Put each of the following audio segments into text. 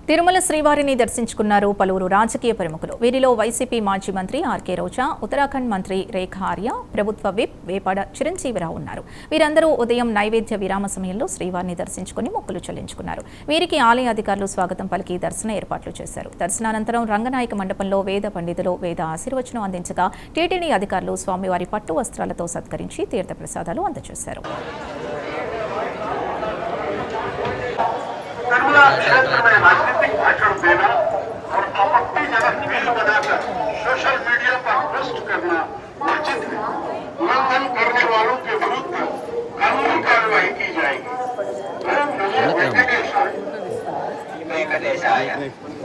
తిరుమల శ్రీవారిని దర్శించుకున్నారు పలువురు రాజకీయ ప్రముఖులు. వీరిలో వైసీపీ మాజీ మంత్రి ఆర్కే రోజా, ఉత్తరాఖండ్ మంత్రి రేఖా ఆర్య, ప్రభుత్వ విప్ వేపాడ చిరంజీవిరావు ఉన్నారు. వీరందరూ ఉదయం నైవేద్య విరామ సమయంలో శ్రీవారిని దర్శించుకుని మొక్కులు చెల్లించుకున్నారు. వీరికి ఆలయ అధికారులు స్వాగతం పలికి దర్శన ఏర్పాట్లు చేశారు. దర్శనానంతరం రంగనాయక మండపంలో వేద పండితులు వేద ఆశీర్వచనం అందించగా టీటీడీ అధికారులు స్వామివారి పట్టు వస్త్రాలతో సత్కరించి తీర్థప్రసాదాలు అందజేశారు. क्षेत्र में राजनीतिक भाषण देना और आपत्तिजनक रील बनाकर सोशल मीडिया पर पोस्ट करना वर्जित है। उल्लंघन करने वालों के विरुद्ध कानूनी कार्रवाई की जाएगी। వెంకటేశాయ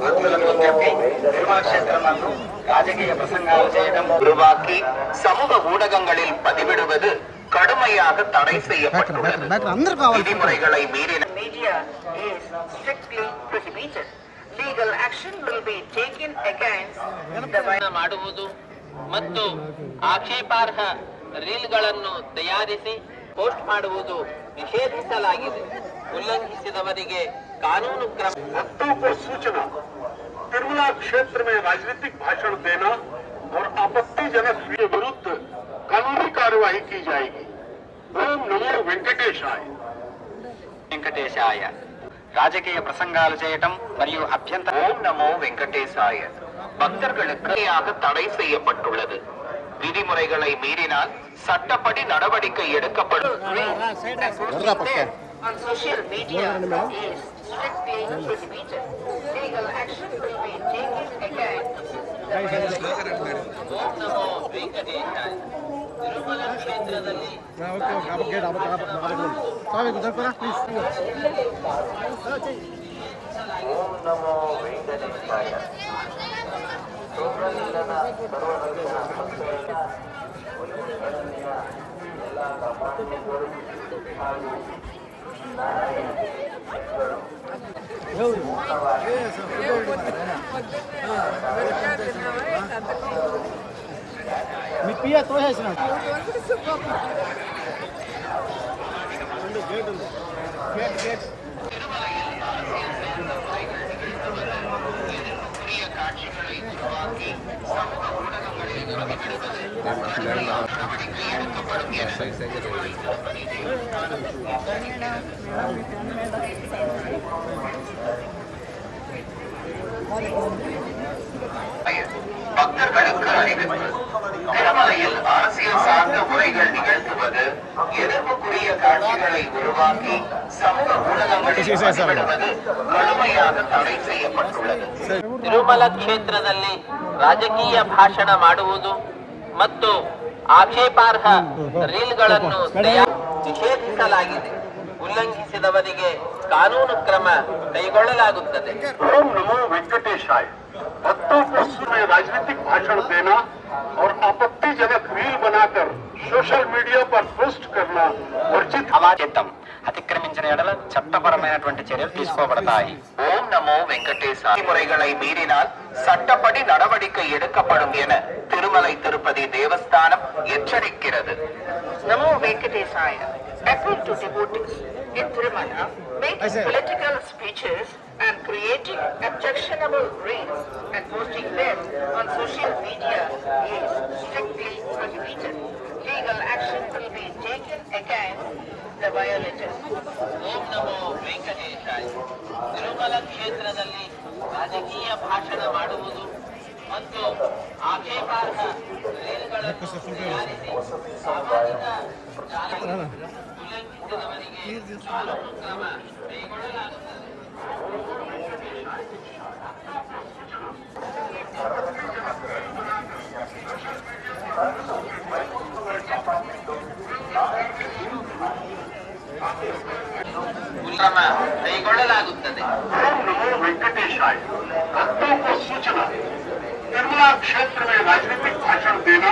భక్తులకు చెప్పి తిరుమల క్షేత్రమందు ராஜகீய பிரசங்கால் செய்யడం உருவாக்கி சமூக ஊடகங்களில் பதிவிடுவது கடுமையாக தடை செய்யப்பட்டுள்ளது. விதிமுறைகளை மீறின media is strictly prohibited. Legal action will be taken against the ಮಾಡುವುದು ಮತ್ತು ಆಕ್ಷೇಪಾರ್ಹ ರೀಲ್ಗಳನ್ನು ತಯಾರಿಸಿ ಪೋಸ್ಟ್ ಮಾಡುವುದು ನಿಷೇಧಿಸಲಾಗಿದೆ. ಉಲ್ಲಂಘಿಸಿದವರಿಗೆ ಕಾನೂನು ಕ್ರಮ. भक्तों को सूचना तिरुमला क्षेत्र में राजनीतिक भाषण देना और आपत्तिजनक के विरुद्ध कानूनी कार्यवाही की जाएगी। ओम नमो वेंकटेशाय। వెంకటేశాయ రాజకీయ ప్రసంగాలు చేయటం మరియు అభ్యంతర ఓం నమో వెంకటేశాయ பக்தர்களுக்கு தடை செய்யப்பட்டுள்ளது. விதிமுறைகளை மீறினால் சட்டப்படி நடவடிக்கை எடுக்கப்படும். on social media is strictly prohibited. Legal action will be taken against ಓಂ ನಮೋ ವೆಂಕಟೇಶಾಯ. ತಿರುಮಲ ಕ್ಷೇತ್ರದಲ್ಲಿ ఓం నమో వెంకటేశాయ మీ పియా తో వేసిన గేట్ பக்தர்களுக்கு அறிவிப்பு. திருமலையில் அரசியல் சார்ந்த முறைகள் நிகழ்த்துவது, எதிர்ப்புக்குரிய காட்சிகளை உருவாக்கி சமூக ஊடகங்களில் பதிவிடுவது கடுமையாக தடை செய்யப்பட்டுள்ளது. ತಿರುಮಲ ಕ್ಷೇತ್ರದಲ್ಲಿ ರಾಜಕೀಯ ಭಾಷಣ ಮಾಡುವುದು ಮತ್ತು ಆಕ್ಷೇಪಾರ್ಹ ರೀಲ್ಗಳನ್ನು ನಿಷೇಧಿಸಲಾಗಿದೆ. ಉಲ್ಲಂಘಿಸಿದವರಿಗೆ ಕಾನೂನು ಕ್ರಮ ಕೈಗೊಳ್ಳಲಾಗುತ್ತದೆ. ओम नमो वेंकटेशाय भक्तों को राजनीतिक भाषण देना और आपत्तिजनक रील बनाकर सोशल मीडिया पर पोस्ट करना वर्जित అవాచితం అతిక్రమించిన ఎడల చట్టపరమైనటువంటి చర్యలు తీసుకోబడతాయి. ఓం నమో వెంకటేశాయ ముறைகளை மீறினால் சட்டப்படி நடவடிக்கை எடுக்கப்படும் என Thirumalai Tirupati Devasthanam எச்சரிக்கிறது. Namo Venkatesaya. Appeal to devotees in Tirumala making political speeches and creating objectionable reels and posting them on social media is strictly prohibited. Legal action will be taken against the violators. ಓಂ ನಮೋ ವೆಂಕಟೇಶಾಯ ತಿರುಮಲ ಕ್ಷೇತ್ರದಲ್ಲಿ ರಾಜಕೀಯ ಭಾಷಣ ಮಾಡುವುದು ಮತ್ತು ಆಕ್ಷೇಪಾರ್ಹ ರೀಲ್ಗಳನ್ನು ತಯಾರಿಸಿ ಸಾಮಾಜಿಕ ಜಾಲತಾಣ ಉಲ್ಲಂಘಿಸಿದವರಿಗೆ ಕಾನೂನು ಕ್ರಮ ಕೈಗೊಳ್ಳಲಾಗುತ್ತದೆ. ಕ್ರಮ ಕೈಗೊಳ್ಳಲಾಗುತ್ತದೆ. ओम नमो वेंकटेशाय भक्तों को सूचना तिरुमला क्षेत्र में राजनीतिक भाषण देना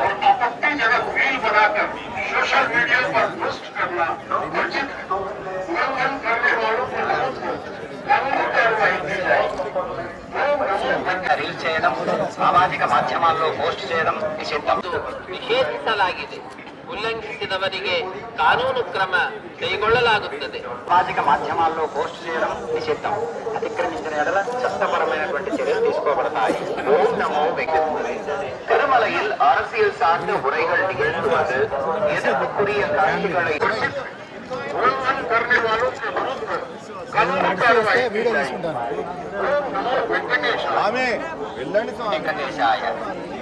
और आपत्तिजनक रील बनाकर सोशल मीडिया पर पोस्ट करना वर्जित है। उल्लंघन करने वालों के विरुद्ध कानूनी कार्रवाई की जाएगी। ओम नमो రీల్ చేయడం, సామాజిక మాధ్యమాల్లో పోస్ట్ చేయడం నిషిద్ధం. ನಿಷೇಧಿಸಲಾಗಿದೆ. ఉల్లంఘించినవರಿಗೆ కానూను క్రమ కైಗೊಳ್ಳలాగుತ್ತದೆ. సామాజిక మాధ్యమాల్లో పోస్ట్ చేయడం నిషిద్ధం. అతిక్రమించిన ఎడల చట్టపరమైనటువంటి చర్యలు తీసుకోబడతాయి. ஓம் நமோ வெங்கடேசாய. திருமலையில் அரசியல் சார்ந்த உரைகள் நிகழ்த்துவது எதிர்ப்புக்குரிய காட்சிகளை उल्लंघन करने वालों के विरुद्ध कानूनी कार्रवाई की వీడియో जाएगी। తీసుకుంటాను ओम नमो वेंकटेशाय। ఆమె వెళ్ళండి స్వామి వెంకటేశాయ.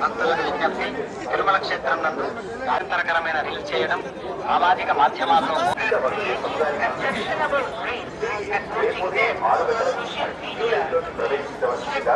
భక్తులకు విజ్ఞప్తి, తిరుమల క్షేత్రం నందు ఆనందకరమైన రీల్ చేయడం, సామాజిక మాధ్యమాల్లో Objectionable reels and posting them on social media. Strict